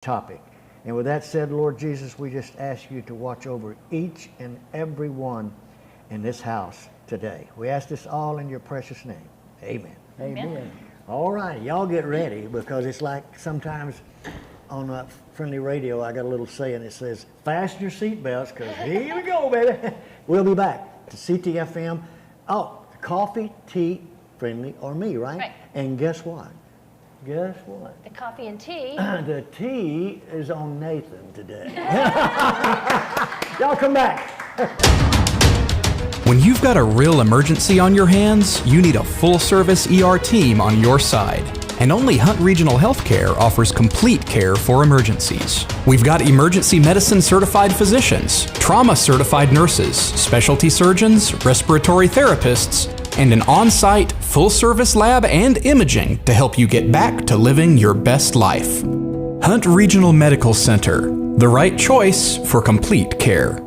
topic. And with that said, Lord Jesus, we just ask you to watch over each and every one in this house today. We ask this all in your precious name. Amen. Amen. All right, y'all get ready, because it's like sometimes on Friendly Radio, I got a little saying that says, fasten your seatbelts, because here we go, baby. We'll be back to Ctfm. Oh, coffee, tea, Friendly, or me, right? And guess what? Guess what? The coffee and tea. The tea is on Nathan today. Y'all come back. When you've got a real emergency on your hands, you need a full-service ER team on your side. And only Hunt Regional Healthcare offers complete care for emergencies. We've got emergency medicine certified physicians, trauma certified nurses, specialty surgeons, respiratory therapists, and an on-site full-service lab and imaging to help you get back to living your best life. Hunt Regional Medical Center, the right choice for complete care.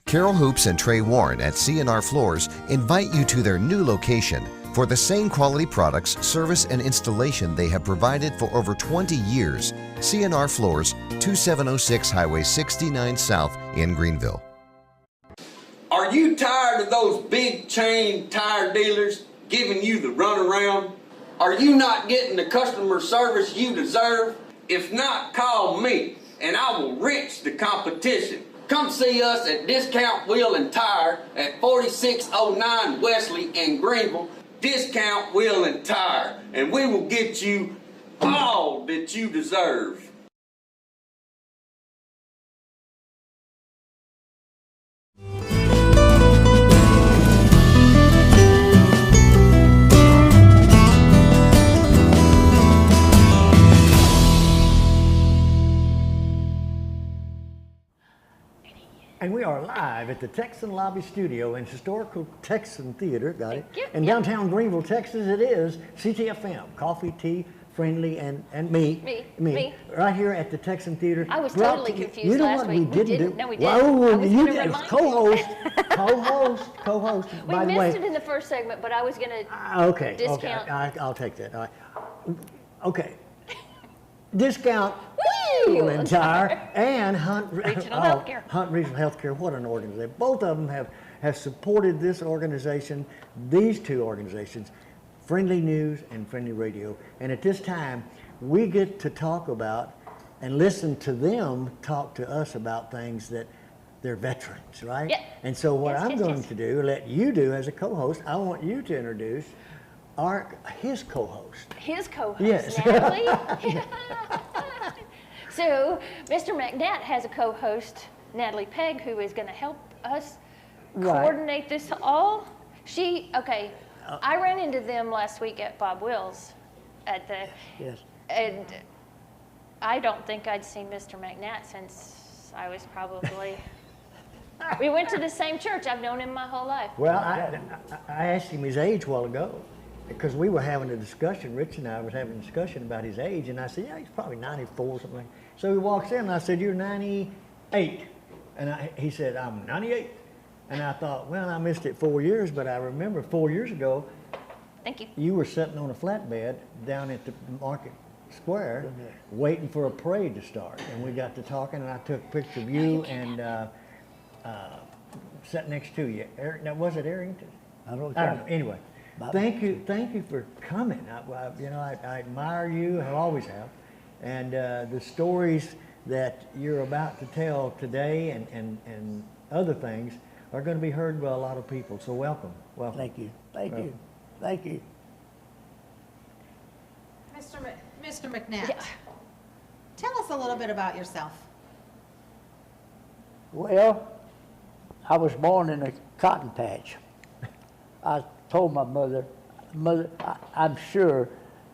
Carol Hoops and Trey Warren at C&R Floors invite you to their new location for the same quality products, service, and installation they have provided for over 20 years. C&R Floors, 2706 Highway 69 South in Greenville. Are you tired of those big chain tire dealers giving you the runaround? Are you not getting the customer service you deserve? If not, call me and I will wrench the competition. Come see us at Discount Wheel and Tire at 4609 Wesley in Greenville. Discount Wheel and Tire, and we will get you all that you deserve. And we are live at the Texan Lobby Studio in historical Texan Theater, got it? Thank you. In downtown Greenville, Texas, it is Ctfm, coffee, tea, Friendly, and me. Me. Right here at the Texan Theater. I was totally confused you know last what week. We didn't do? No, we didn't. Whoa, I was you gonna did. remind Co-host. We By the missed way, it in the first segment, but I was going to okay, discount. I'll take that. All right. Okay. Discount Woo! and Tire and Hunt Regional Healthcare. Hunt Regional Healthcare. What an organization! Both of them have supported this organization. These two organizations, Friendly News and Friendly Radio. And at this time, we get to talk about and listen to them talk to us about things that they're veterans, right? Yep. And so what I'm going to do, let you do as a co-host, I want you to introduce his co-host. His co-host, Yes. Natalie. So, Mr. McNatt has a co-host, Natalie Peg, who is going to help us coordinate this all. I ran into them last week at Bob Will's at the, and I don't think I'd seen Mr. McNatt since I was probably, we went to the same church. I've known him my whole life. Well, I asked him his age a while ago, because we were having a discussion, Rich and I was having a discussion about his age, and I said, yeah, he's probably 94 or something like that. So he walks in, and I said, you're 98. And he said, I'm 98. And I thought, well, I missed it 4 years, but I remember 4 years ago, Thank you. You were sitting on a flatbed down at the Market Square waiting for a parade to start. And we got to talking, and I took a picture of you and sat next to you. Now, was it Arrington? I don't know. Anyway, thank you for coming. I admire you, I always have. And the stories that you're about to tell today and other things are going to be heard by a lot of people. So welcome. Thank you. Thank you. Mr. McNatt, Yeah. tell us a little bit about yourself. Well, I was born in a cotton patch. I told my mother, I'm sure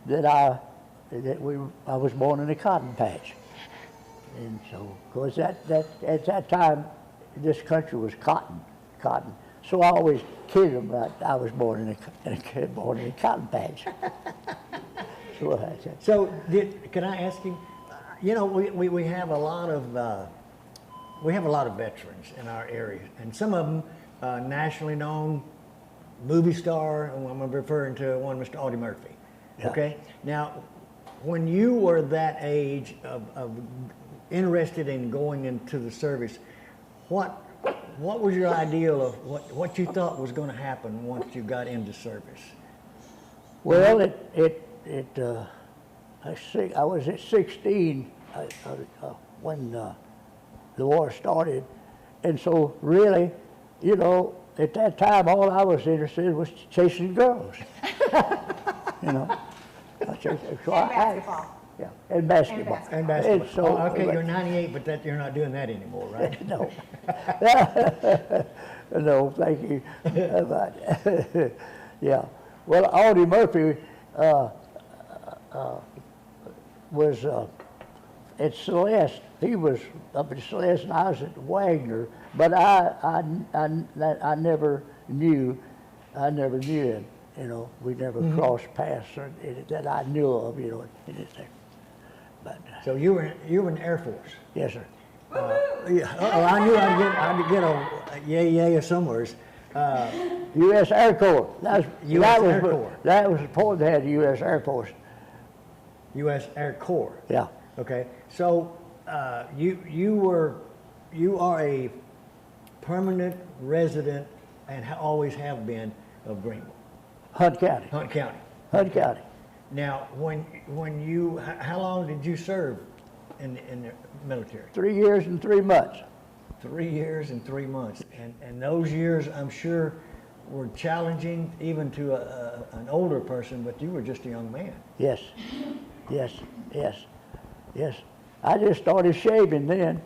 that I was born in a cotton patch. And so, of course, at that time, this country was cotton. So I always kidded them that I was born in a cotton patch. So, can I ask you? You know, we have a lot of veterans in our area, and some of them nationally known, movie star. And I'm referring to one, Mr. Audie Murphy. Yeah. Okay. Now, when you were that age of interested in going into the service, what was your ideal of what you thought was going to happen once you got into service? Well, I was at 16 when the war started, and so really, you know, at that time, all I was interested in was chasing girls. You know, Basketball. Yeah, and basketball. And basketball. And so, okay, you're 98, but you're not doing that anymore, right? No. No, thank you. But, yeah. Well, Audie Murphy was at Celeste. He was up at Celeste, and I was at Wagner. But I never knew him. You know, we never crossed paths or that I knew of. You know, anything. But So you were in the Air Force. yes, sir. Yeah. I knew I'd get a yay or somewheres. U.S. Air Corps. U.S. Air Corps. That was before they had the U.S. Air Force. U.S. Air Corps. Yeah. Okay. So you are a permanent resident and always have been of Greenville, Hunt County. Hunt County. Hunt County. Now, how long did you serve in the military? 3 years and 3 months. 3 years and 3 months, and those years, I'm sure, were challenging even to an older person, but you were just a young man. Yes. Yes. Yes. Yes. I just started shaving then.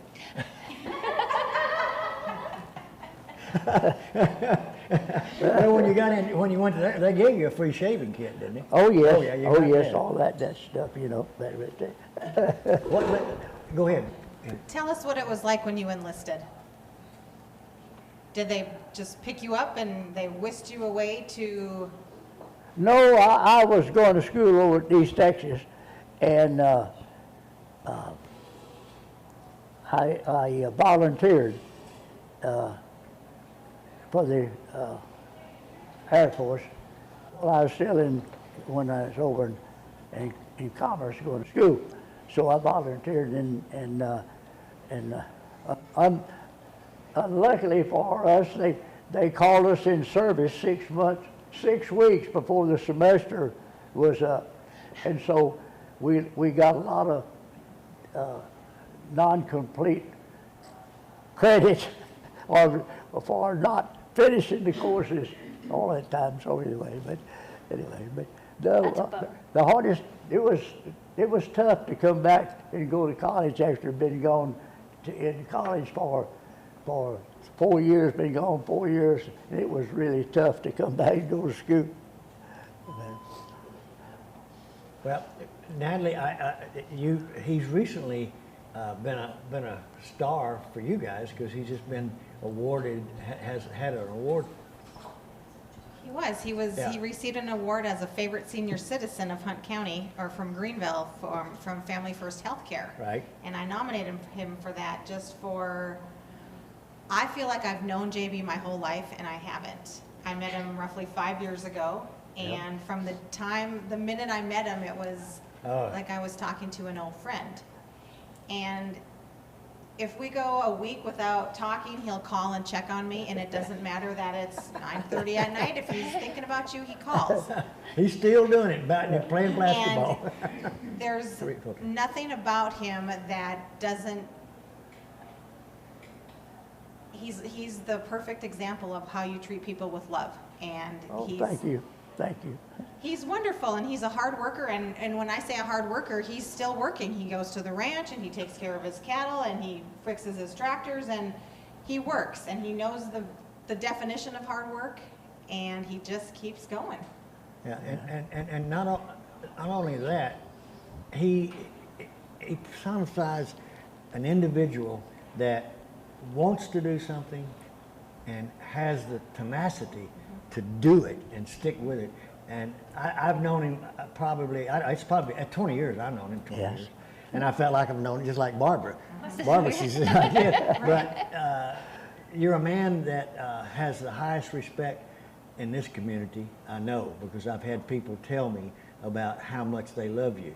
Well, when you went to that, they gave you a free shaving kit, didn't they? Oh yes. Oh, yeah, you Oh got yes. that. All that stuff. You know that right there. Go ahead. Tell us what it was like when you enlisted. Did they just pick you up and they whisked you away to? No, I was going to school over at East Texas, and I volunteered for the Air Force. Well, I was still when I was over in Commerce going to school, so I volunteered and luckily for us, they called us in service 6 weeks before the semester was up, and so we got a lot of non-complete credit or for not finishing the courses all that time. So anyway, but That's a bummer. the hardest it was tough to come back and go to college after been gone in college for 4 years, been gone 4 years, and it was really tough to come back and go to school. Well, Natalie, he's recently been a star for you guys because he's just been awarded, has had an award. He was. Yeah. He received an award as a favorite senior citizen of Hunt County, or from Greenville, from Family First Healthcare. Right. And I nominated him for that just for. I feel like I've known JB my whole life, and I haven't. I met him roughly 5 years ago, and from the minute I met him, it was like I was talking to an old friend. And if we go a week without talking, he'll call and check on me, and it doesn't matter that it's 9:30 at night. If he's thinking about you, he calls. He's still doing it, playing basketball. And there's nothing about him that doesn't. He's the perfect example of how you treat people with love, and Thank you. He's wonderful, and he's a hard worker, and when I say a hard worker, he's still working. He goes to the ranch, and he takes care of his cattle, and he fixes his tractors, and he works, and he knows the definition of hard work, and he just keeps going. Yeah, and not only that, he personifies an individual that wants to do something and has the tenacity to do it and stick with it. And I've known him it's probably at 20 years. I've known him 20 years. And I felt like I've known him just like Barbara. Barbara, she said I did. But you're a man that has the highest respect in this community, I know, because I've had people tell me about how much they love you.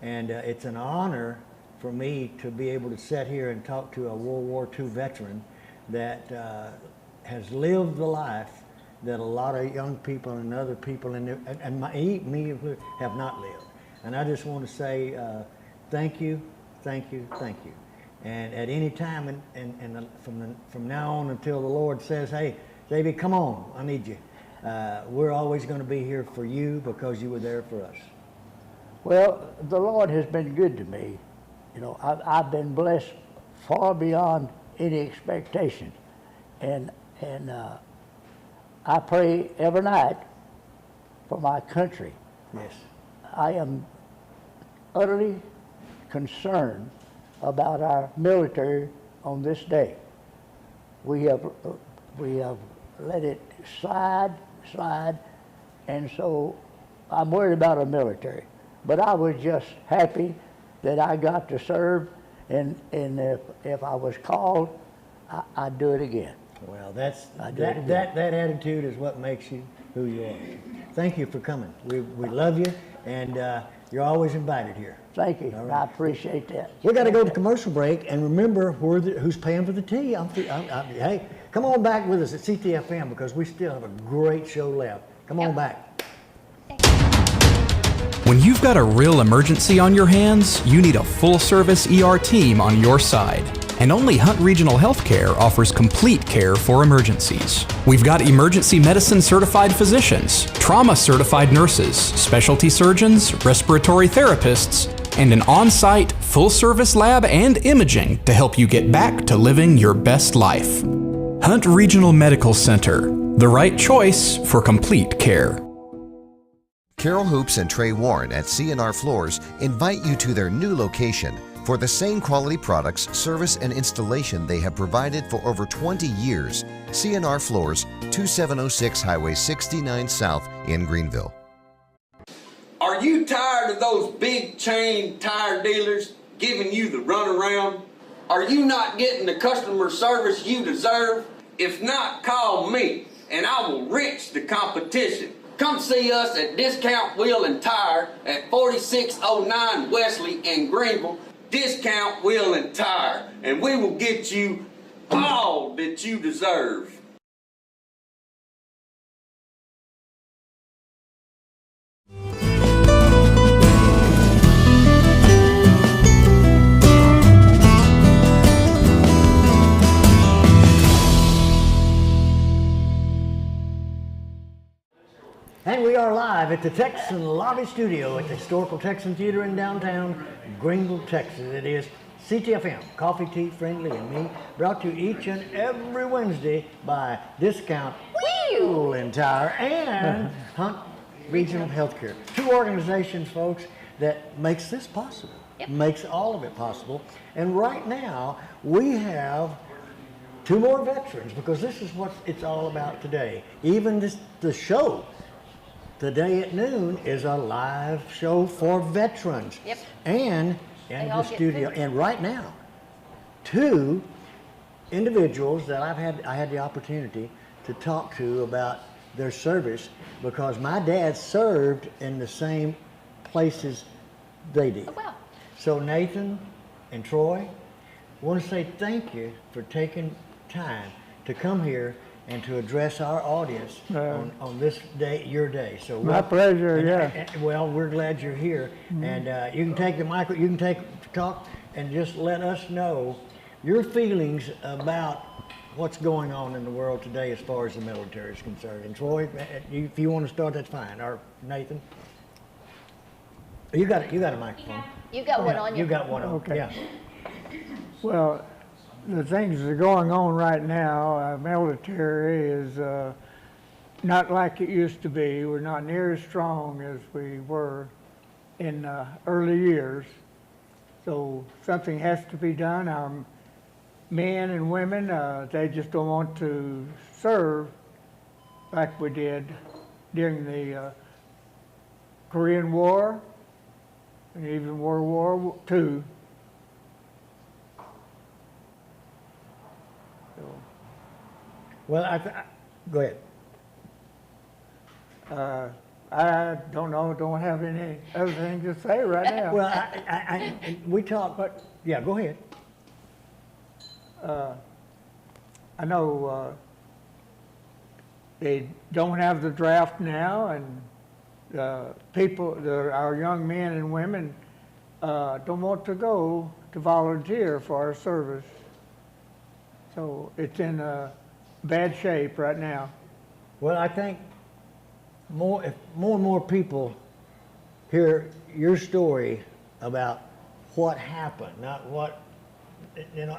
And it's an honor for me to be able to sit here and talk to a World War II veteran that has lived the life that a lot of young people and other people me have not lived. And I just want to say thank you, thank you, thank you. And at any time, and from now on until the Lord says, hey, Davey, come on, I need you. We're always going to be here for you because you were there for us. Well, the Lord has been good to me. You know, I've been blessed far beyond any expectation. And I pray every night for my country. Yes. I am utterly concerned about our military on this day. We have let it slide, and so I'm worried about our military. But I was just happy that I got to serve, and if I was called, I'd do it again. Well, that attitude is what makes you who you are. Thank you for coming. We love you, and you're always invited here. Thank you. Right. I appreciate that. We got to go to commercial break, and remember who's paying for the tea. Hey, come on back with us at Ctfm because we still have a great show left. Come on back. When you've got a real emergency on your hands, you need a full-service ER team on your side. And only Hunt Regional Healthcare offers complete care for emergencies. We've got emergency medicine certified physicians, trauma certified nurses, specialty surgeons, respiratory therapists, and an on-site full-service lab and imaging to help you get back to living your best life. Hunt Regional Medical Center, the right choice for complete care. Carol Hoops and Trey Warren at C&R Floors invite you to their new location for the same quality products, service, and installation they have provided for over 20 years. C&R Floors, 2706 Highway 69 South in Greenville. Are you tired of those big chain tire dealers giving you the runaround? Are you not getting the customer service you deserve? If not, call me and I will wrench the competition. Come see us at Discount Wheel and Tire at 4609 Wesley in Greenville. Discount Wheel and Tire, and we will get you all that you deserve. And we are live at the Texan Lobby Studio at the Historical Texan Theater in downtown Greenville, Texas. It is Ctfm, Coffee, Tea, Friendlee, and me, brought to you each and every Wednesday by Discount Wheel and Tire and Hunt Regional Healthcare. Two organizations, folks, that makes this possible, makes all of it possible. And right now, we have two more veterans because this is what it's all about today. Even the show today at noon is a live show for veterans. Yep. And in the studio. And right now, two individuals that I had the opportunity to talk to about their service because my dad served in the same places they did. Oh, wow. So Nathan and Troy, I want to say thank you for taking time to come here and to address our audience on this day, your day. So my pleasure, well, we're glad you're here. Mm-hmm. And you can take the mic, you can take talk and just let us know your feelings about what's going on in the world today as far as the military is concerned. And Troy, if you want to start, that's fine. Or Nathan. You got a microphone. You got one on you. You got one on. Okay. Yeah. Well, the things that are going on right now, our military is not like it used to be. We're not near as strong as we were in early years. So something has to be done. Our men and women, they just don't want to serve like we did during the Korean War and even World War II. Well, go ahead. I don't know, don't have any other thing to say right now. Well, we talk, but, yeah, go ahead. I know they don't have the draft now, and people, our young men and women don't want to go to volunteer for our service. So it's in bad shape right now. Well, I think if more and more people hear your story about what happened, not what, you know,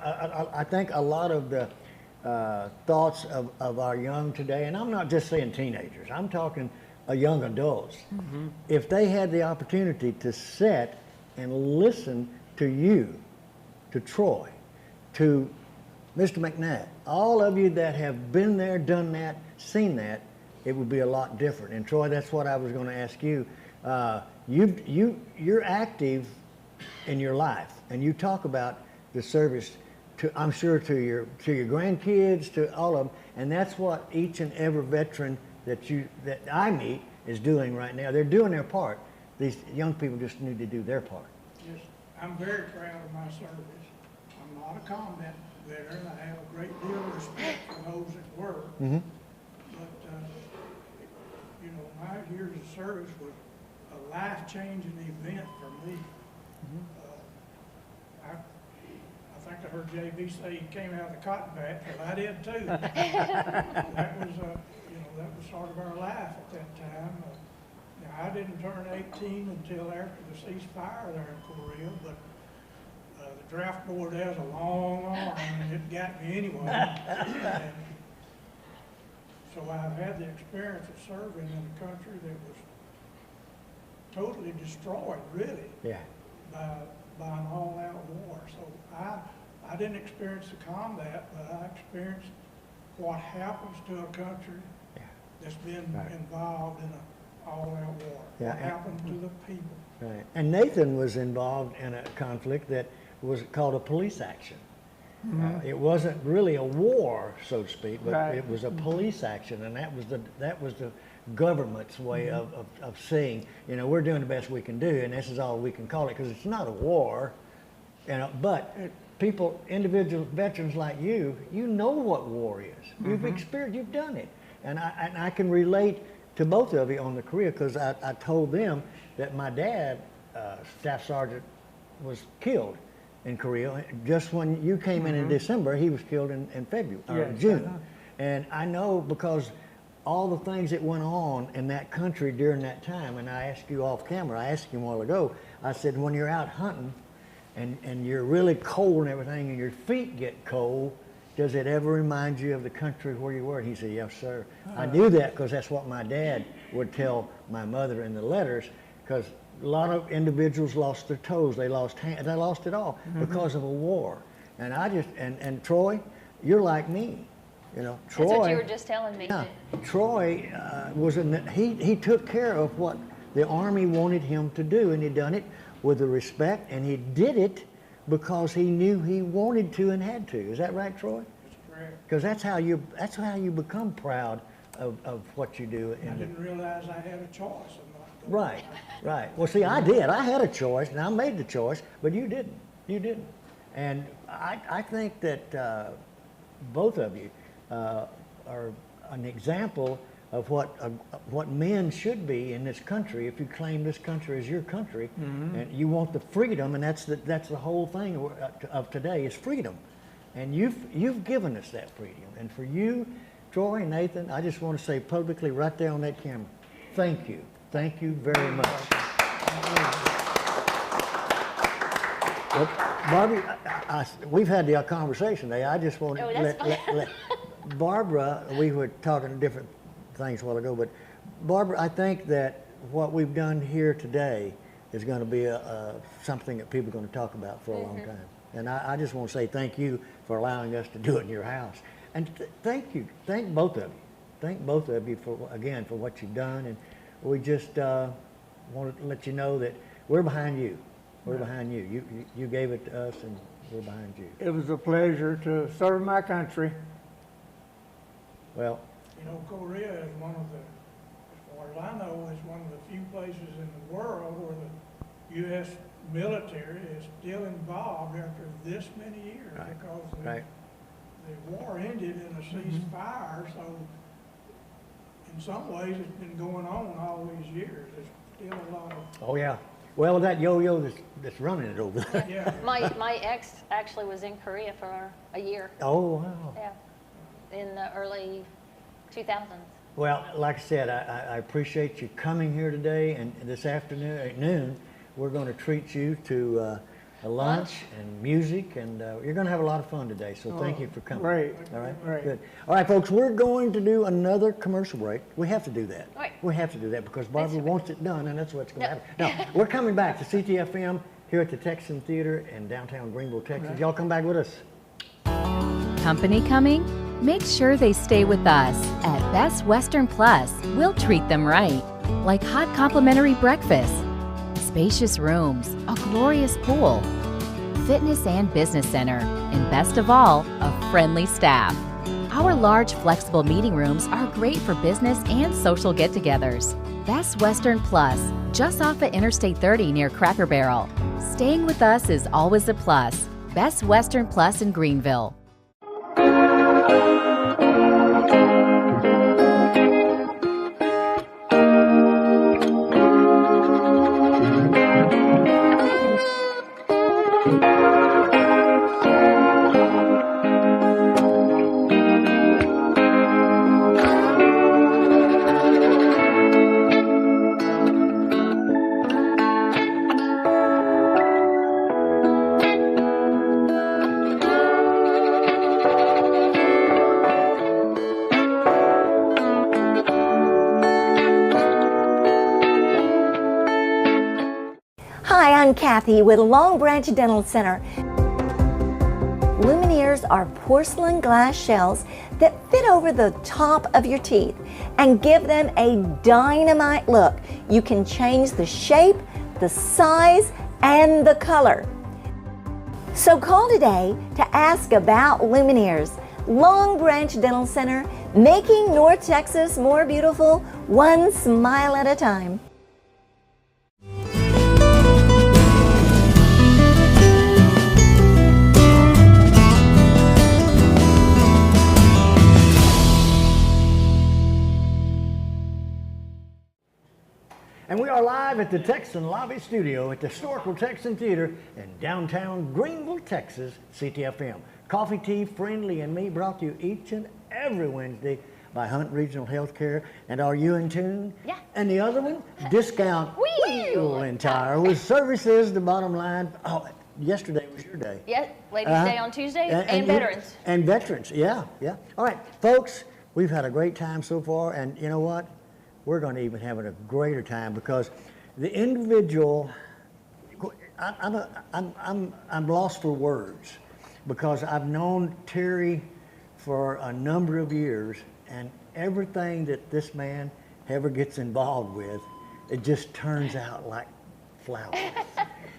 I think a lot of the thoughts of our young today, and I'm not just saying teenagers, I'm talking young adults. Mm-hmm. If they had the opportunity to sit and listen to you, to Troy, to Mr. McNatt, all of you that have been there, done that, seen that, it would be a lot different. And Troy, that's what I was going to ask you. You're active in your life, and you talk about the service to, I'm sure, to your grandkids, to all of them, and that's what each and every veteran that I meet is doing right now. They're doing their part. These young people just need to do their part. Yes, I'm very proud of my service. I'm not a combat veteran. I have a great deal of respect for those that were. Mm-hmm. But, you know, my years of service was a life-changing event for me. Mm-hmm. I think I heard JB say he came out of the cotton patch, well, I did too. That was, you know, that was sort of our life at that time. Now, I didn't turn 18 until after the ceasefire there in Korea, but the draft board has a long arm, and it got me anyway. And so I've had the experience of serving in a country that was totally destroyed, really, yeah, by an all-out war. So I didn't experience the combat, but I experienced what happens to a country that's been involved in an all-out war. Yeah. What happened to the people. Right. And Nathan was involved in a conflict that was called a police action. Mm-hmm. It wasn't really a war, so to speak, but it was a police action, and that was the government's way of saying, you know, we're doing the best we can do, and this is all we can call it, because it's not a war, you know. But people, individual veterans like you know what war is. Mm-hmm. You've experienced, you've done it, and I can relate to both of you on the Korea, because I told them that my dad, Staff Sergeant, was killed in Korea. Just when you came in December, he was killed in February, or June. And I know because all the things that went on in that country during that time, and I asked you off camera, I asked you a while ago, I said, when you're out hunting and you're really cold and everything, and your feet get cold, does it ever remind you of the country where you were? And he said, yes, sir. I knew that because that's what my dad would tell my mother in the letters, because a lot of individuals lost their toes, they lost hands, they lost it all because of a war. And I just, and Troy, you're like me, you know. Troy, that's what you were just telling me. Yeah, Troy he took care of what the Army wanted him to do, and he done it with the respect, and he did it because he knew he wanted to and had to. Is that right, Troy? That's correct. Because that's how you become proud of what you do. I didn't realize I had a choice. Right, right. Well, see, I did. I had a choice, and I made the choice, but you didn't. You didn't. And I think that both of you are an example of what men should be in this country. If you claim this country as your country, and you want the freedom, and that's the whole thing of today is freedom. And you've given us that freedom. And for you, Troy and Nathan, I just want to say publicly right there on that camera, thank you. Thank you very much. Well, Barbie, we've had the conversation today. I just want to let Barbara, we were talking different things a while ago, but Barbara, I think that what we've done here today is going to be something that people are going to talk about for a long time. And I just want to say thank you for allowing us to do it in your house. And thank you. Thank both of you. Thank both of you for what you've done. And we just want to let you know that we're behind you. We're behind you. You gave it to us, and we're behind you. It was a pleasure to serve my country. Well, you know, Korea is one of the, as far as I know, is one of the few places in the world where the U.S. military is still involved after this many years. Right, Because right. the war ended in a ceasefire, so in some ways it's been going on all these years. There's still a lot of, Oh, yeah. Well, that yo-yo that's running it over there. yeah. My ex actually was in Korea for a year. Oh, wow. Yeah, in the early 2000s. Well, like I said, I appreciate you coming here today, and this afternoon at noon, we're going to treat you to a lunch and music, and you're going to have a lot of fun today, so thank you for coming. Great. All right? Great. Good. All right, folks, we're going to do another commercial break. We have to do that. Right. We have to do that because Barbara That's right. wants it done, and that's what's going to No. happen. Now, we're coming back to Ctfm here at the Texan Theater in downtown Greenville, Texas. Y'all come back with us. Company coming? Make sure they stay with us. At Best Western Plus, we'll treat them right. Like hot complimentary breakfast, spacious rooms, a glorious pool, fitness and business center, and best of all, a friendly staff. Our large, flexible meeting rooms are great for business and social get-togethers. Best Western Plus, just off of Interstate 30 near Cracker Barrel. Staying with us is always a plus. Best Western Plus in Greenville. Hi, I'm Kathy with Long Branch Dental Center. Lumineers are porcelain glass shells that fit over the top of your teeth and give them a dynamite look. You can change the shape, the size, and the color. So call today to ask about Lumineers. Long Branch Dental Center, making North Texas more beautiful, one smile at a time. And we are live at the Texan Lobby Studio at the historical Texan Theater in downtown Greenville, Texas, Ctfm. Coffee, tea, Friendlee, and me brought to you each and every Wednesday by Hunt Regional Healthcare. And are you in tune? Yeah. And the other one, Discount Wheel and Tire, with services, the bottom line. Oh, yesterday was your day. Yeah, Ladies' Day on Tuesday, and veterans. And veterans, yeah, yeah. All right, folks, we've had a great time so far, and you know what? We're going to even have a greater time because the individual, I'm lost for words because I've known Terry for a number of years, and everything that this man ever gets involved with, it just turns out like flowers.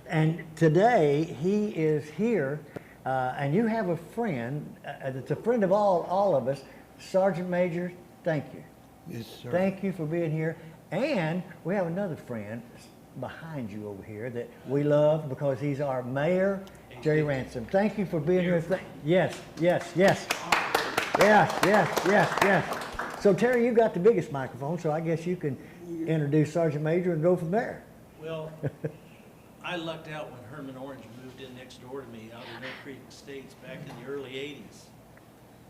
And today he is here, and you have a friend that's a friend of all of us, Sgt Major. Thank you. Yes, sir. Thank you for being here. And we have another friend behind you over here that we love because he's our Mayor, Jerry Ransom. Thank you for being here. Yes, yes, yes. Yes, yes, yes, yes. So Terry, you got the biggest microphone, so I guess you can introduce Sergeant Major and go from there. Well, I lucked out when Herman Orange moved in next door to me out in Mill Creek Estates back in the early 80s.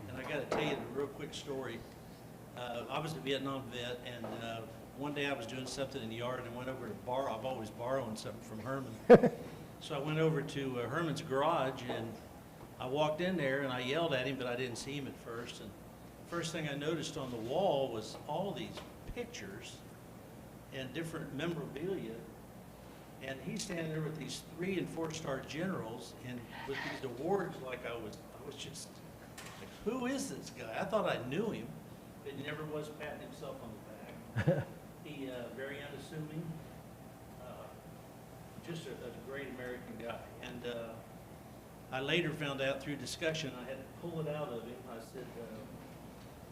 And I got to tell you a real quick story. I was a Vietnam vet, and one day I was doing something in the yard and I went over to borrow. I'm always borrowing something from Herman. So I went over to Herman's garage and I walked in there and I yelled at him, but I didn't see him at first. And the first thing I noticed on the wall was all these pictures and different memorabilia. And he's standing there with these 3- and 4-star generals and with these awards like I was just like, who is this guy? I thought I knew him. But he never was patting himself on the back. He very unassuming, just a great American guy. And I later found out through discussion, I had to pull it out of him. I said,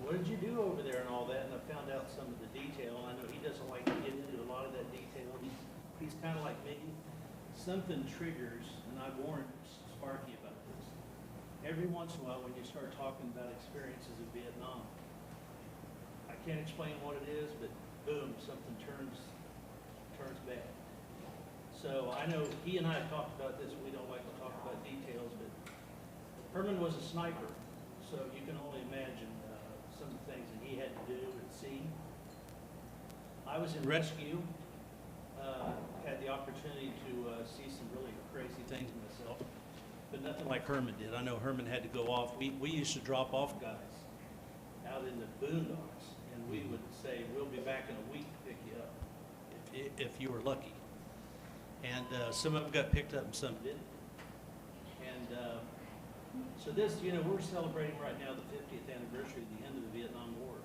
what did you do over there and all that? And I found out some of the detail. I know he doesn't like to get into a lot of that detail. He's kind of like me. Something triggers, and I warned Sparky about this. Every once in a while when you start talking about experiences in Vietnam, I can't explain what it is, but boom, something turns bad. So I know he and I have talked about this. We don't like to talk about details, but Herman was a sniper, so you can only imagine some of the things that he had to do at sea. I was in rescue, had the opportunity to see some really crazy things myself, but nothing like Herman did. I know Herman had to go off. We used to drop off guys out in the boondocks, and we would say, we'll be back in a week to pick you up, if you were lucky. And some of them got picked up and some didn't. And so this, we're celebrating right now the 50th anniversary of the end of the Vietnam War.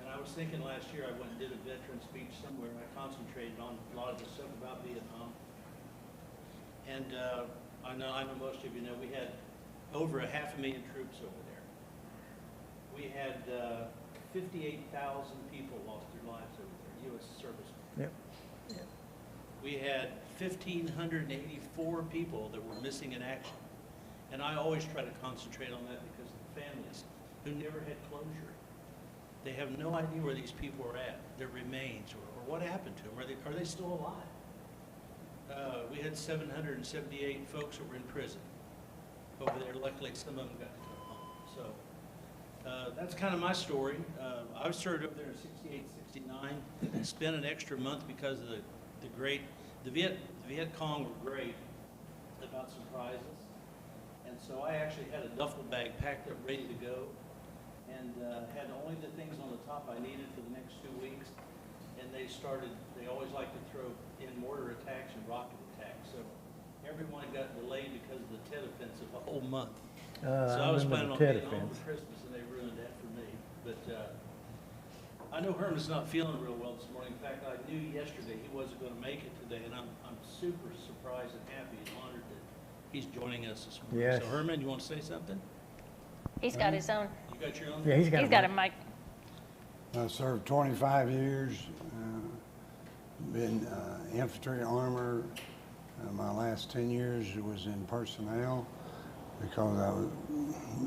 And I was thinking last year I went and did a veteran speech somewhere, and I concentrated on a lot of the stuff about Vietnam. And I know most of you know we had over 500,000 troops over there. We had 58,000 people lost their lives over there, U.S. servicemen. Yep. Yep. We had 1,584 people that were missing in action. And I always try to concentrate on that because of the families who never had closure. They have no idea where these people are at, their remains, or what happened to them. Are they still alive? We had 778 folks that were in prison over there. Luckily, some of them got to go home. So that's kind of my story. I served over there in 68, 69. Spent an extra month because of the Viet Cong were great about surprises. And so I actually had a duffel bag packed up ready to go, and had only the things on the top I needed for the next 2 weeks. And they always like to throw in mortar attacks and rocket attacks. So everyone got delayed because of the Tet Offensive a whole month. So I was planning on being home for Christmas, and they ruined that for me. But I know Herman's not feeling real well this morning. In fact, I knew yesterday he wasn't going to make it today, and I'm super surprised and happy and honored that he's joining us this morning. Yes. So Herman, you want to say something? He's got his own. You got your own? Yeah, he's got a mic. I served 25 years, been infantry armor. My last 10 years was in personnel because I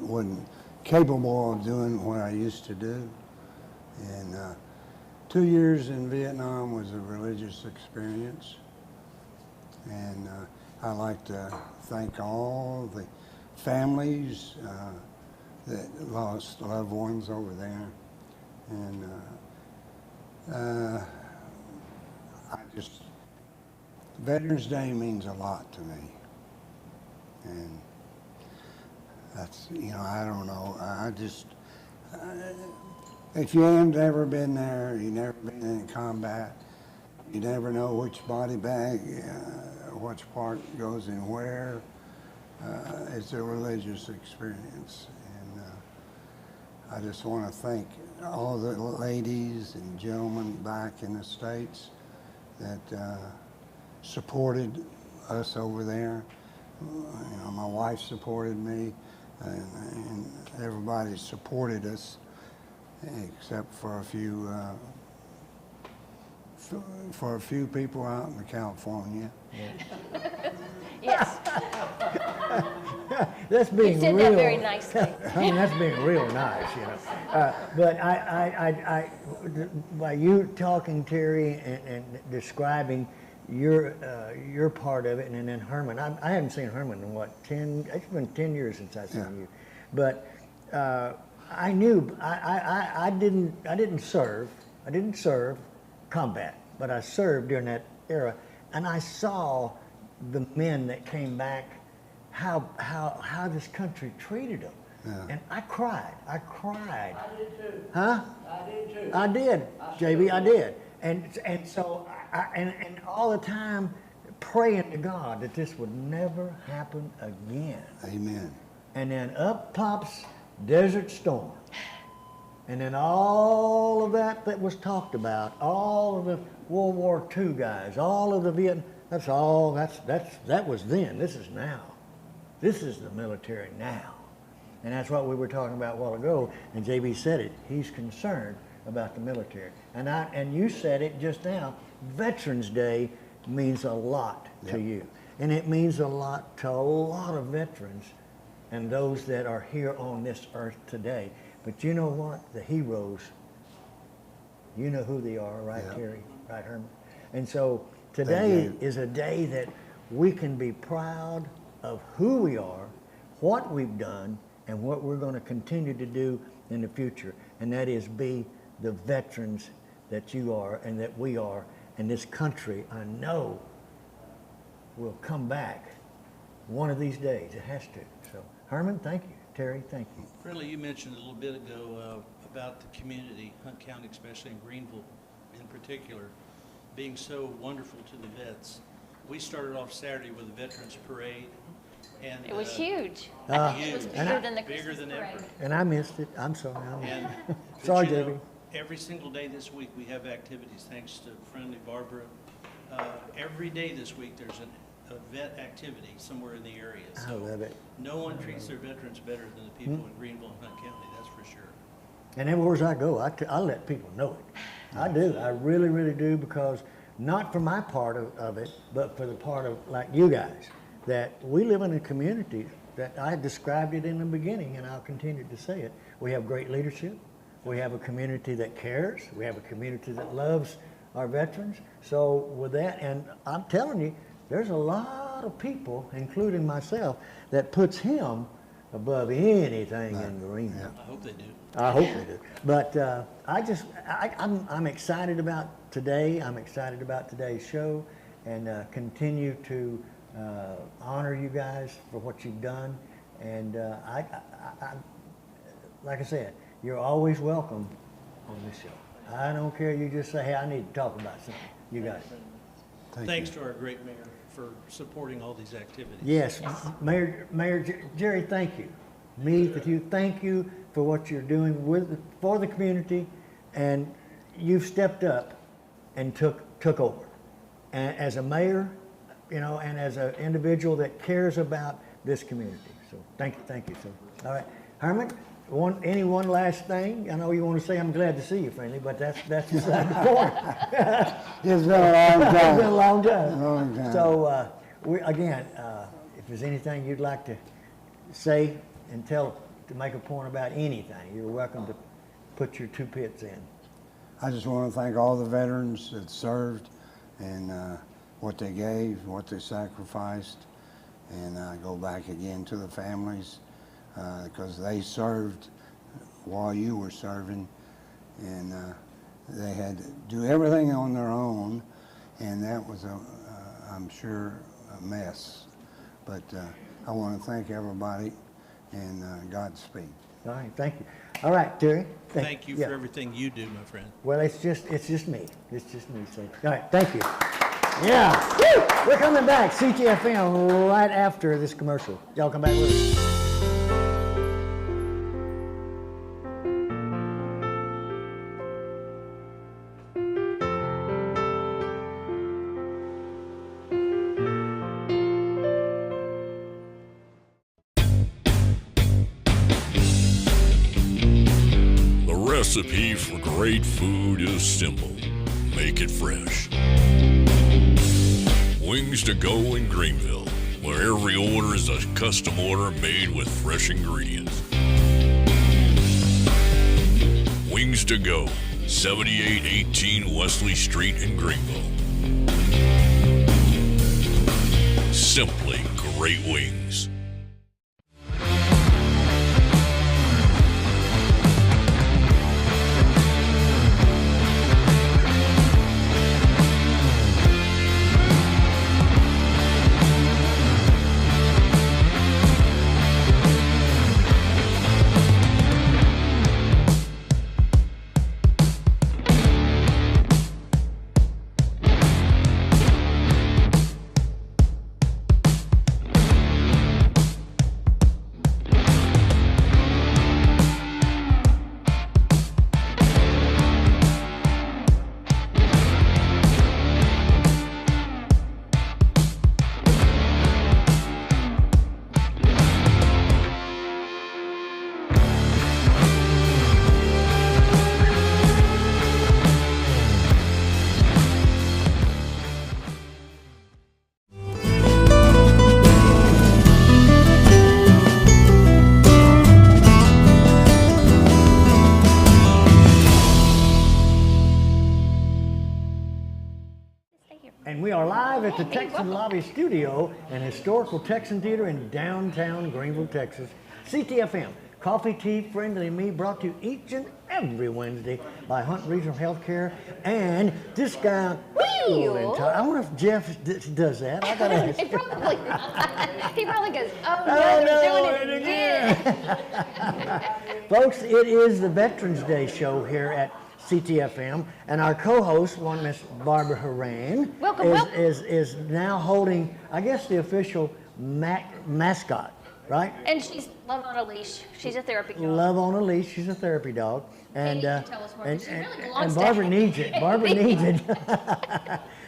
wasn't capable of doing what I used to do. And 2 years in Vietnam was a religious experience. And I'd like to thank all the families that lost loved ones over there. And Veterans Day means a lot to me. And that's, I don't know, if you haven't ever been there, you've never been in combat, you never know which body bag, which part goes in where. It's a religious experience. And I just want to thank all the ladies and gentlemen back in the States that supported us over there. My wife supported me, and everybody supported us, except for a few people out in California. Yes. That's being You said real. that very nicely. I mean, that's being real nice, But by you talking, Terry, and describing your part of it, and then Herman, I haven't seen Herman in it's been 10 years since I've seen you. But I knew, I didn't serve combat, but I served during that era, and I saw the men that came back, how this country treated them. Yeah. And I cried. I did too. Huh? I did too. I did, JB, I did. And so, and all the time praying to God that this would never happen again. Amen. And then up pops Desert Storm. And then all of that was talked about, all of the World War II guys, all of the Vietnam, that was then. This is now. This is the military now. And that's what we were talking about a while ago, and JB said it. He's concerned about the military. And you said it just now, Veterans Day means a lot to you. And it means a lot to a lot of veterans and those that are here on this earth today. But you know what? The heroes, you know who they are, right, Terry? Right, Herman? And so today is a day that we can be proud of who we are, what we've done, and what we're going to continue to do in the future. And that is be the veterans that you are and that we are. And this country, I know, will come back one of these days. It has to. So, Herman, thank you. Terry, thank you. Friendlee, you mentioned a little bit ago about the community, Hunt County, especially in Greenville in particular, being so wonderful to the vets. We started off Saturday with a Veterans Parade. And it was huge. Huge. It was bigger than the bigger Christmas than parade. ever. And I missed it. I'm sorry. And, Sorry, you know, Debbie. every single day this week we have activities, thanks to Friendlee, Barbara. Every day this week there's a vet activity somewhere in the area. I love it. No one treats their veterans better than the people in Greenville and Hunt County, that's for sure. And everywhere I go, I let people know it. I do. I really, really do, because not for my part of it, but for the part of, like you guys, that we live in a community that I described it in the beginning, and I'll continue to say it. We have great leadership. We have a community that cares. We have a community that loves our veterans. So with that, and I'm telling you, there's a lot of people, including myself, that puts him above anything in Greenville. I hope they do. I hope they do. But I'm excited about today. I'm excited about today's show, and continue to honor you guys for what you've done. And I like I said, you're always welcome on this show. I don't care. You just say, hey, I need to talk about something. You got it. Thanks to our great mayor for supporting all these activities. Yes, Mayor Jerry, thank you. Me with you, thank you for what you're doing for the community, and you've stepped up and took over. And as a mayor, you know, and as an individual that cares about this community. So thank you, sir. All right, Herman. Any one last thing? I know you want to say I'm glad to see you, Friendly, but that's beside the point. It's been a long time. It's been a long time. Long time. So if there's anything you'd like to say and to make a point about anything, you're welcome to put your 2 pits in. I just want to thank all the veterans that served, and what they gave, what they sacrificed, and go back again to the families, because they served while you were serving, and they had to do everything on their own, and that was I'm sure a mess. But I want to thank everybody, and Godspeed. All right, thank you. All right, Terry. Thank you for everything you do, my friend. Well, it's just me. It's just me. So, all right, thank you. Yeah. Woo! We're coming back. Ctfm right after this commercial. Y'all come back with us. The recipe for great food is simple. Make it fresh. Wings to go in Greenville, where every order is a custom order made with fresh ingredients. Wings to go, 7818 Wesley Street in Greenville. Simply great wings. the Texan Lobby Studio and Historical Texan Theater in downtown Greenville, Texas. CTFM, Coffee, Tea, Friendly Me, brought to you each and every Wednesday by Hunt Regional Healthcare and Discount. I wonder if Jeff does that. I gotta ask. He probably goes, oh no, they're doing it again. Folks, it is the Veterans Day show here at CTFM, and our co-host, one Miss Barbara Horan, is now holding, I guess, the official mascot, right? And she's Love on a Leash. She's a therapy dog. Love on a Leash. She's a therapy dog, and tell us more, she really belongs and to Barbara needs it. Barbara needs it.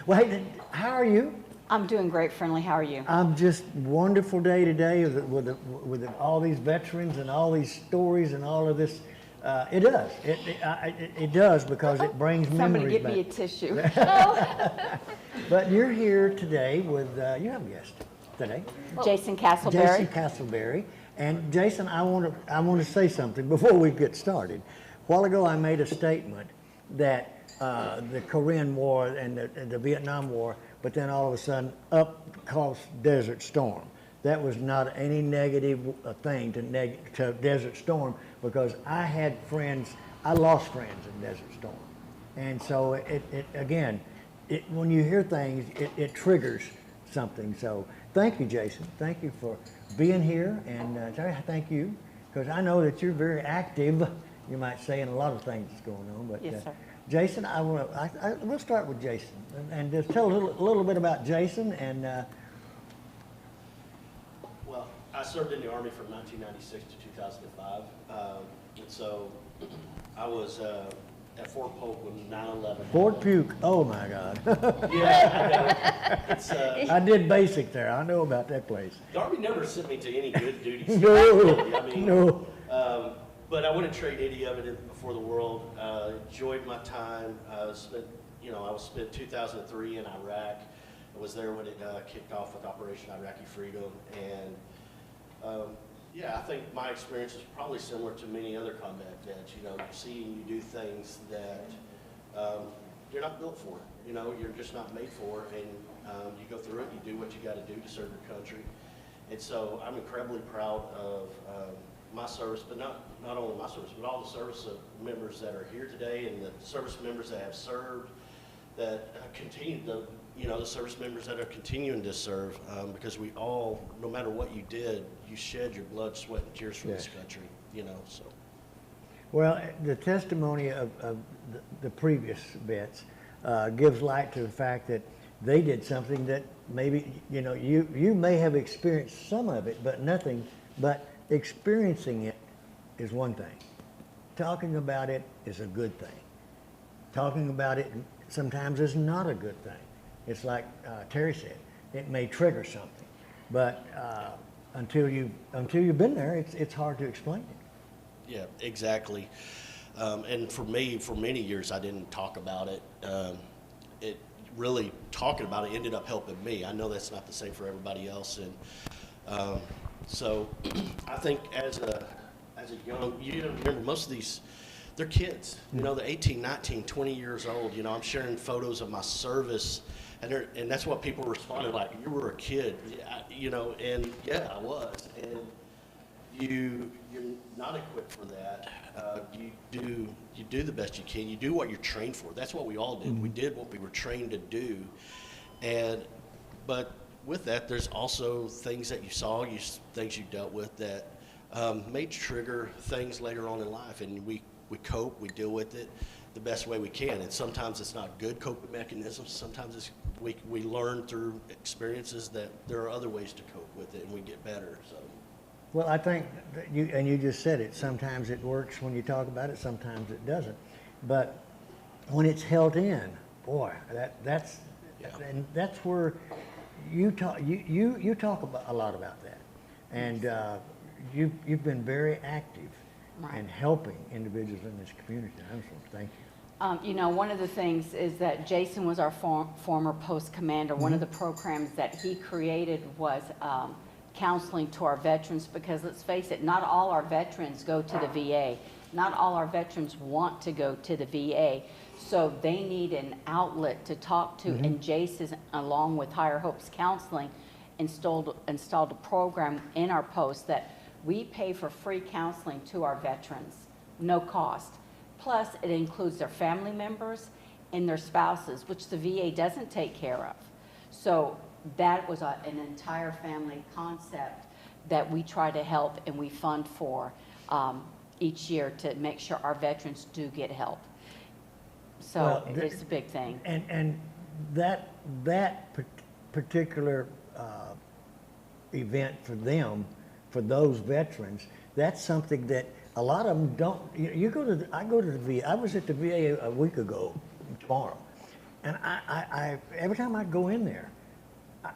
Well, hey, how are you? I'm doing great, Friendly. How are you? I'm just wonderful day today with all these veterans and all these stories and all of this. It does. It does because it brings memories back. Somebody get me a tissue. But you're here today with, you have a guest today. Jason Castleberry. Jason Castleberry. And Jason, I want to say something before we get started. A while ago I made a statement that the Korean War and the Vietnam War, but then all of a sudden up cost Desert Storm. That was not any negative thing to Desert Storm, because I had friends, I lost friends in Desert Storm. And so when you hear things, it triggers something. So thank you, Jason. Thank you for being here, and thank you, because I know that you're very active, you might say, in a lot of things that's going on. But yes, sir. Jason, we'll start with Jason, and just tell a little bit about Jason. And well, I served in the Army from 1996 to 2005, and so I was at Fort Polk when 9/11. Fort Puke. Oh my God. Yeah, it's, I did basic there. I know about that place. The Army never sent me to any good duties. No. But I wouldn't trade any of it before the world. Enjoyed my time. I spent 2003 in Iraq. I was there when it kicked off with Operation Iraqi Freedom, and yeah, I think my experience is probably similar to many other combat vets. Seeing you do things that you're not built for. You're just not made for, and you go through it. You do what you got to do to serve your country, and so I'm incredibly proud of my service, but not only my service, but all the service members that are here today, and the service members that have served, that continue the service members that are continuing to serve, because we all, no matter what you did, you shed your blood, sweat, and tears for this country, so. Well, the testimony of the previous vets gives light to the fact that they did something that maybe, you may have experienced some of it, but experiencing it is one thing. Talking about it is a good thing. Talking about it sometimes is not a good thing. It's like Terry said, it may trigger something, but until you've been there, it's hard to explain it. Yeah, exactly. And for me, for many years, I didn't talk about it. Really talking about it ended up helping me. I know that's not the same for everybody else, and so I think as a young, remember most of these, they're kids. They're 18, 19, 20 years old. I'm sharing photos of my service, and that's what people responded like. You were a kid, and yeah, I was. And you're not equipped for that. You do the best you can. You do what you're trained for. That's what we all did. We did what we were trained to do, but with that, there's also things that you saw, things you dealt with that may trigger things later on in life, and we cope, we deal with it the best way we can. And sometimes it's not good coping mechanisms. Sometimes we learn through experiences that there are other ways to cope with it, and we get better. So. Well, I think that you just said it. Sometimes it works when you talk about it. Sometimes it doesn't. But when it's held in, boy, that's where. You talk about a lot about that, and you've been very active in helping individuals in this community. I'm so thank you. One of the things is that Jason was our former post commander. One of the programs that he created was counseling to our veterans, because let's face it, not all our veterans go to the VA. not all our veterans want to go to the VA. So they need an outlet to talk to, and Jason, along with Higher Hopes Counseling, installed a program in our post that we pay for free counseling to our veterans, no cost. Plus, it includes their family members and their spouses, which the VA doesn't take care of. So that was an entire family concept that we try to help and we fund for each year to make sure our veterans do get help. So Well, it's a big thing. And that particular event for them, for those veterans, that's something that a lot of them don't. I go to the VA. I was at the VA a week ago, tomorrow, and I every time I go in there,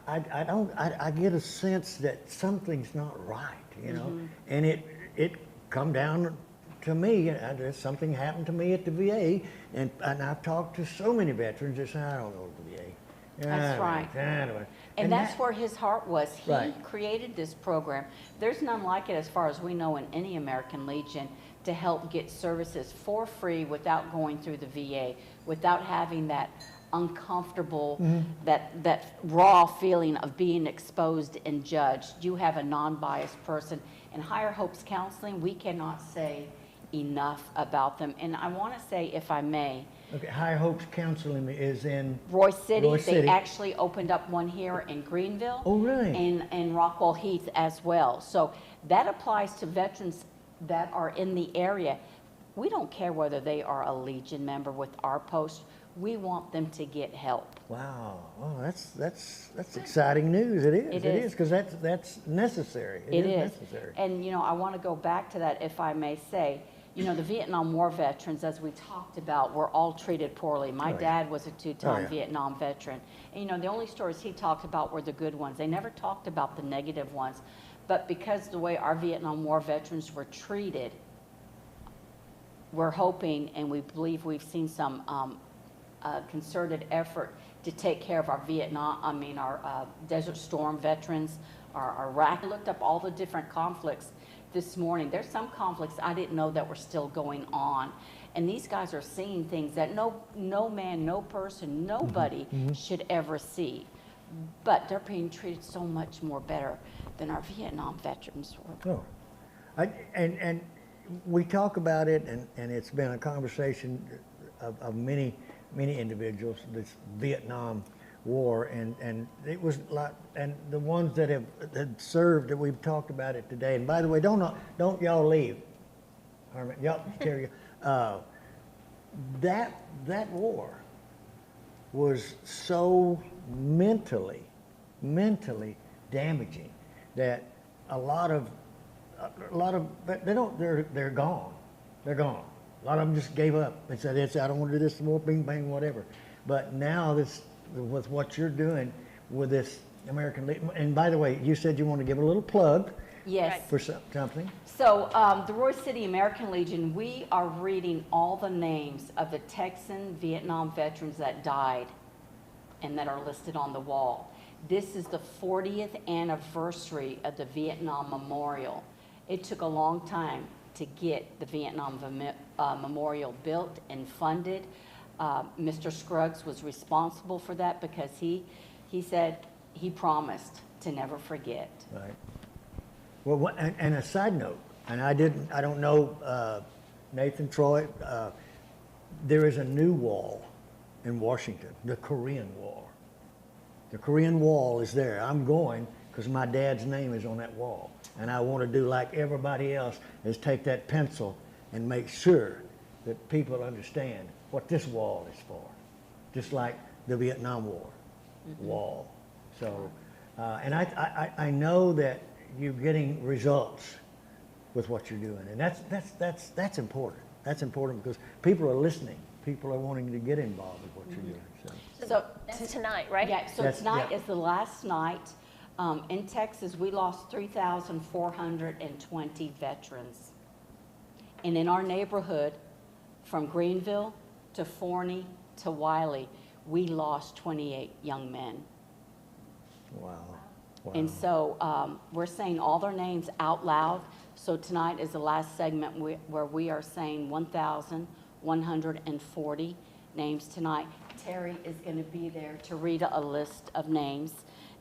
I get a sense that something's not right, you know, and it come down to me. Something happened to me at the VA, and I've talked to so many veterans that say, I don't know the VA. That's right. And that's where his heart was. He created this program. There's none like it, as far as we know, in any American Legion, to help get services for free without going through the VA, without having that uncomfortable, that raw feeling of being exposed and judged. You have a non-biased person. And Higher Hopes Counseling, we cannot say enough about them. And I want to say, if I may, okay, Higher Hopes Counseling is in Royce City. Royce City. They actually opened up one here in Greenville. Oh, really? And Rockwell Heath as well. So that applies to veterans that are in the area. We don't care whether they are a Legion member with our post. We want them to get help. Wow, well, that's exciting news. It is, because that's necessary. It is necessary. And you know, I want to go back to that, if I may say. You know, the Vietnam War veterans, as we talked about, were all treated poorly. My dad was a two-time Vietnam veteran. And, you know, the only stories he talked about were the good ones. They never talked about the negative ones. But because the way our Vietnam War veterans were treated, we're hoping, and we believe we've seen some concerted effort to take care of our our Desert Storm veterans, our Iraq. I looked up all the different conflicts this morning. There's some conflicts I didn't know that were still going on. And these guys are seeing things that no man, no person, nobody should ever see. But they're being treated so much more better than our Vietnam veterans were. Oh. And we talk about it, and it's been a conversation of many individuals, this Vietnam War, and it was like, and the ones that had served, that we've talked about it today. And by the way, don't y'all leave. Y'all carry. That war was so mentally damaging that a lot of they're gone. They're gone. A lot of them just gave up and said, I don't want to do this more, bing bang, whatever. But now with what you're doing with this American Legion, and by the way, you said you want to give a little plug. Yes. For something. So the Royce City American Legion, we are reading all the names of the Texan Vietnam veterans that died and that are listed on the wall. This is the 40th anniversary of the Vietnam Memorial. It took a long time to get the Vietnam Memorial built and funded. Mr. Scruggs was responsible for that because he said he promised to never forget. Right. Well, and a side note, and I don't know Nathan, Troy, there is a new wall in Washington, the Korean Wall. The Korean Wall is there. I'm going because my dad's name is on that wall. And I want to do like everybody else, is take that pencil and make sure that people understand what this wall is for. Just like the Vietnam War wall. So, and I know that you're getting results with what you're doing, and that's important. That's important because people are listening. People are wanting to get involved with what you're doing. So that's tonight, right? Yeah. So tonight is the last night. In Texas, we lost 3,420 veterans, and in our neighborhood, from Greenville to Forney to Wiley, we lost 28 young men. Wow. And so we're saying all their names out loud So tonight is the last segment where we are saying 1,140 names tonight. Terry is going to be there to read a list of names.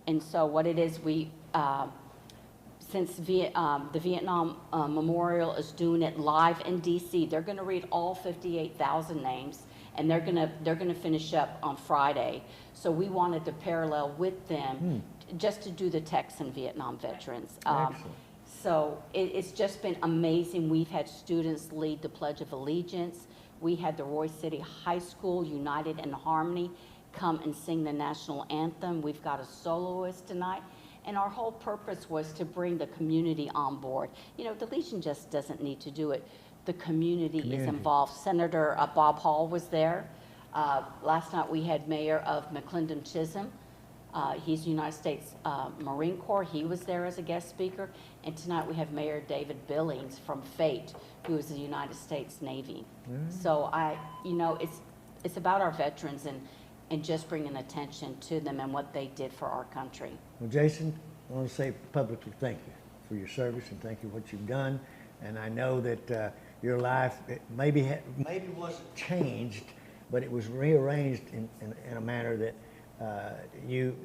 And so what it is, since the Vietnam Memorial is doing it live in DC, they're going to read all 58,000 names, and they're going to finish up on Friday. So we wanted to parallel with them just to do the Texan Vietnam veterans. So it's just been amazing. We've had students lead the Pledge of Allegiance. We had the Roy City High School United in Harmony come and sing the national anthem. We've got a soloist tonight. And our whole purpose was to bring the community on board. You know, the Legion just doesn't need to do it. The community is involved. Senator Bob Hall was there. Last night we had Mayor of McClendon Chisholm. He's United States Marine Corps. He was there as a guest speaker. And tonight we have Mayor David Billings from FATE, who is the United States Navy. So it's about our veterans and just bringing attention to them and what they did for our country. Well, Jason, I want to say publicly thank you for your service and thank you for what you've done. And I know that your life maybe wasn't changed, but it was rearranged in a manner that you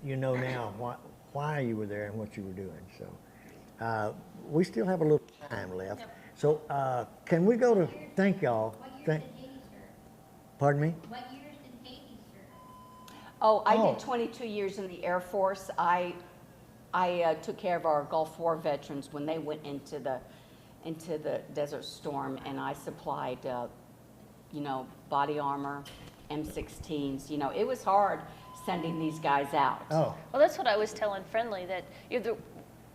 know now why you were there and what you were doing. So we still have a little time left. So can we go to thank y'all? Pardon me? What years did Hayde serve? Oh, I did 22 years in the Air Force. I took care of our Gulf War veterans when they went into the Desert Storm, and I supplied, body armor, M16s. You know, it was hard sending these guys out. Oh. Well, that's what I was telling Friendlee, that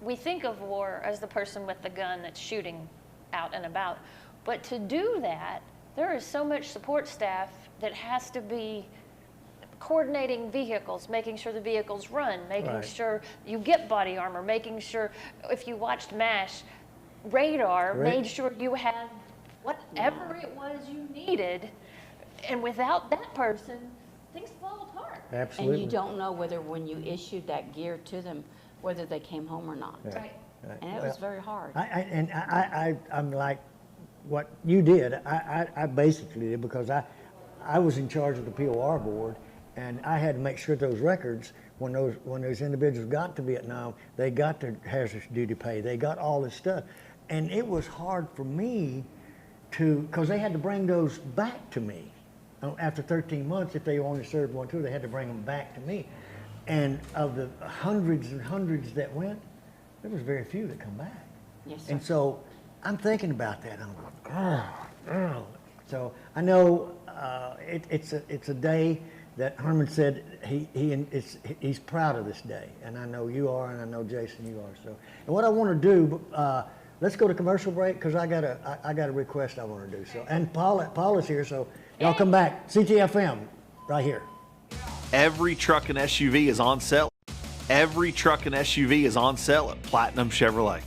we think of war as the person with the gun that's shooting out and about, but to do that, there is so much support staff that has to be coordinating vehicles, making sure the vehicles run, making sure you get body armor, making sure, if you watched MASH, radar made sure you had whatever it was you needed, and without that person, things fall apart. Absolutely. And you don't know whether when you issued that gear to them, whether they came home or not. Right. And it was very hard. I'm like what you did. I basically did because I was in charge of the POR board, and I had to make sure those records, when those individuals got to Vietnam, they got their hazardous duty pay, they got all this stuff, and it was hard for me because they had to bring those back to me after 13 months. If they only served 1 tour, they had to bring them back to me, and of the hundreds and hundreds that went, there was very few that come back. Yes, sir. And so I'm thinking about that. I'm going, oh. So I know it's a day that Herman said he's proud of this day, and I know you are, and I know Jason you are. So, and what I want to do, let's go to commercial break because I got a request I want to do. So, and Paul is here, so y'all come back. Ctfm, right here. Every truck and SUV is on sale. Every truck and SUV is on sale at Platinum Chevrolet.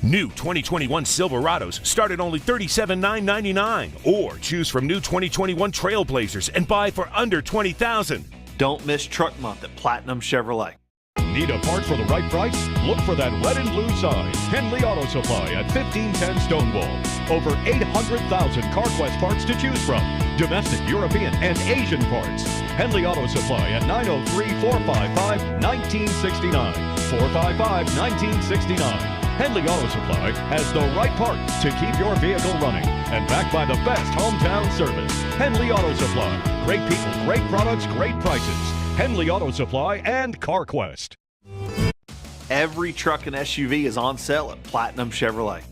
New 2021 Silverados start at only $37,999, or choose from new 2021 Trailblazers and buy for under $20,000. Don't miss Truck Month at Platinum Chevrolet. Need a part for the right price? Look for that red and blue sign. Henley Auto Supply at 1510 Stonewall. Over 800,000 CarQuest parts to choose from. Domestic, European, and Asian parts. Henley Auto Supply at 903-455-1969. 455-1969. Henley Auto Supply has the right part to keep your vehicle running, and backed by the best hometown service. Henley Auto Supply. Great people, great products, great prices. Henley Auto Supply and CarQuest. Every truck and SUV is on sale at Platinum Chevrolet.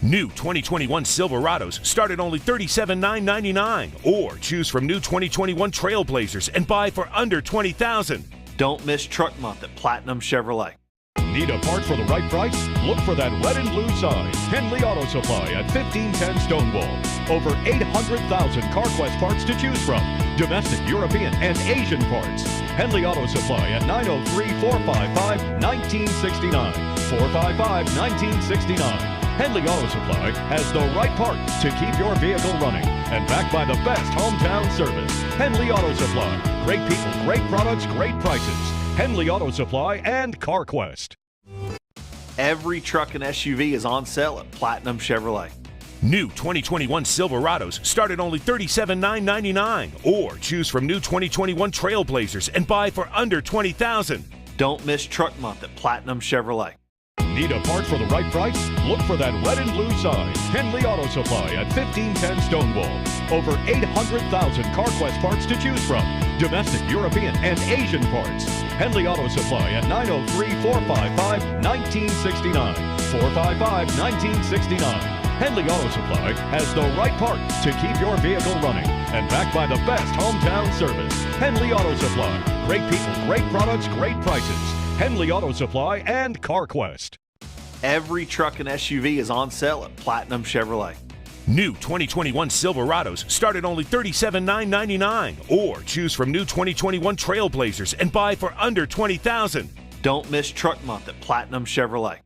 New 2021 Silverados start at only $37,999, or choose from new 2021 Trailblazers and buy for under $20,000. Don't miss Truck Month at Platinum Chevrolet. Need a part for the right price? Look for that red and blue sign. Henley Auto Supply at 1510 Stonewall. Over 800,000 CarQuest parts to choose from. Domestic, European, and Asian parts. Henley Auto Supply at 903-455-1969. 455-1969. Henley Auto Supply has the right part to keep your vehicle running, and backed by the best hometown service. Henley Auto Supply. Great people, great products, great prices. Henley Auto Supply and CarQuest. Every truck and SUV is on sale at Platinum Chevrolet. New 2021 Silverados start at only $37,999, or choose from new 2021 Trailblazers and buy for under $20,000. Don't miss Truck Month at Platinum Chevrolet. Need a part for the right price? Look for that red and blue sign. Henley Auto Supply at 1510 Stonewall. Over 800,000 CarQuest parts to choose from. Domestic, European, and Asian parts. Henley Auto Supply at 903-455-1969. 455-1969. Henley Auto Supply has the right part to keep your vehicle running, and backed by the best hometown service. Henley Auto Supply. Great people, great products, great prices. Henley Auto Supply and CarQuest. Every truck and SUV is on sale at Platinum Chevrolet. New 2021 Silverados start at only $37,999, or choose from new 2021 Trailblazers and buy for under $20,000. Don't miss Truck Month at Platinum Chevrolet.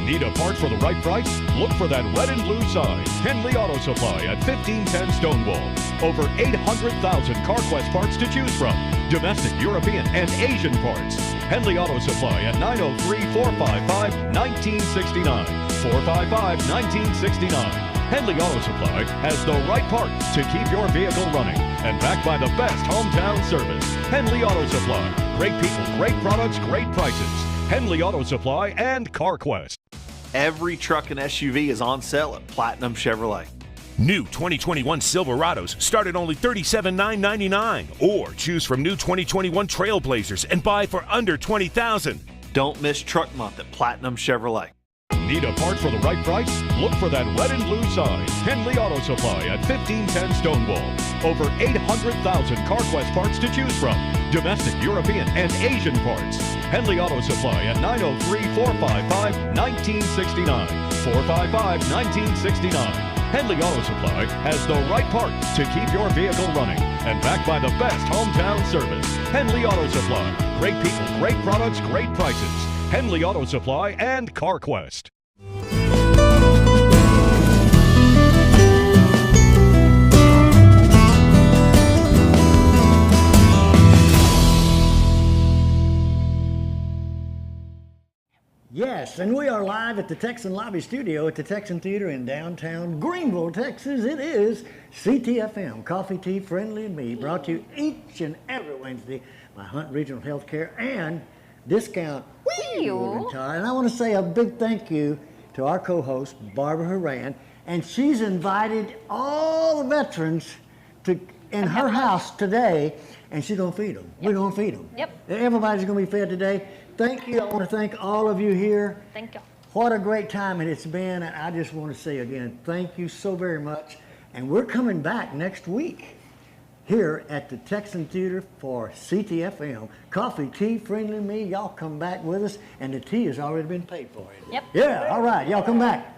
Need a part for the right price? Look for that red and blue sign. Henley Auto Supply at 1510 Stonewall. Over 800,000 CarQuest parts to choose from. Domestic, European, and Asian parts. Henley Auto Supply at 903-455-1969. 455-1969. Henley Auto Supply has the right part to keep your vehicle running, and backed by the best hometown service. Henley Auto Supply. Great people, great products, great prices. Henley Auto Supply and CarQuest. Every truck and SUV is on sale at Platinum Chevrolet. New 2021 Silverados start at only $37,999, or choose from new 2021 Trailblazers and buy for under $20,000. Don't miss Truck Month at Platinum Chevrolet. Need a part for the right price? Look for that red and blue sign. Henley Auto Supply at 1510 Stonewall. Over 800,000 CarQuest parts to choose from. Domestic, European, and Asian parts. Henley Auto Supply at 903-455-1969. 455-1969. Henley Auto Supply has the right part to keep your vehicle running, and backed by the best hometown service. Henley Auto Supply. Great people, great products, great prices. Henley Auto Supply and CarQuest. Yes, and we are live at the Texan Lobby Studio at the Texan Theater in downtown Greenville, Texas. It is Ctfm, Coffee, Tea, Friendly, and Me, brought to you each and every Wednesday by Hunt Regional Healthcare and Discount Tire. And I want to say a big thank you to our co-host, Barbara Horan, and she's invited all the veterans in her house today, and she's going to feed them. Yep. We're going to feed them. Yep. Everybody's going to be fed today. Thank you. I want to thank all of you here. Thank you. What a great time it's been. And I just want to say again, thank you so very much. And we're coming back next week here at the Texan Theater for Ctfm. Coffee, Tea, Friendly, Me. Y'all come back with us. And the tea has already been paid for. Yep. Yeah, all right. Y'all come back.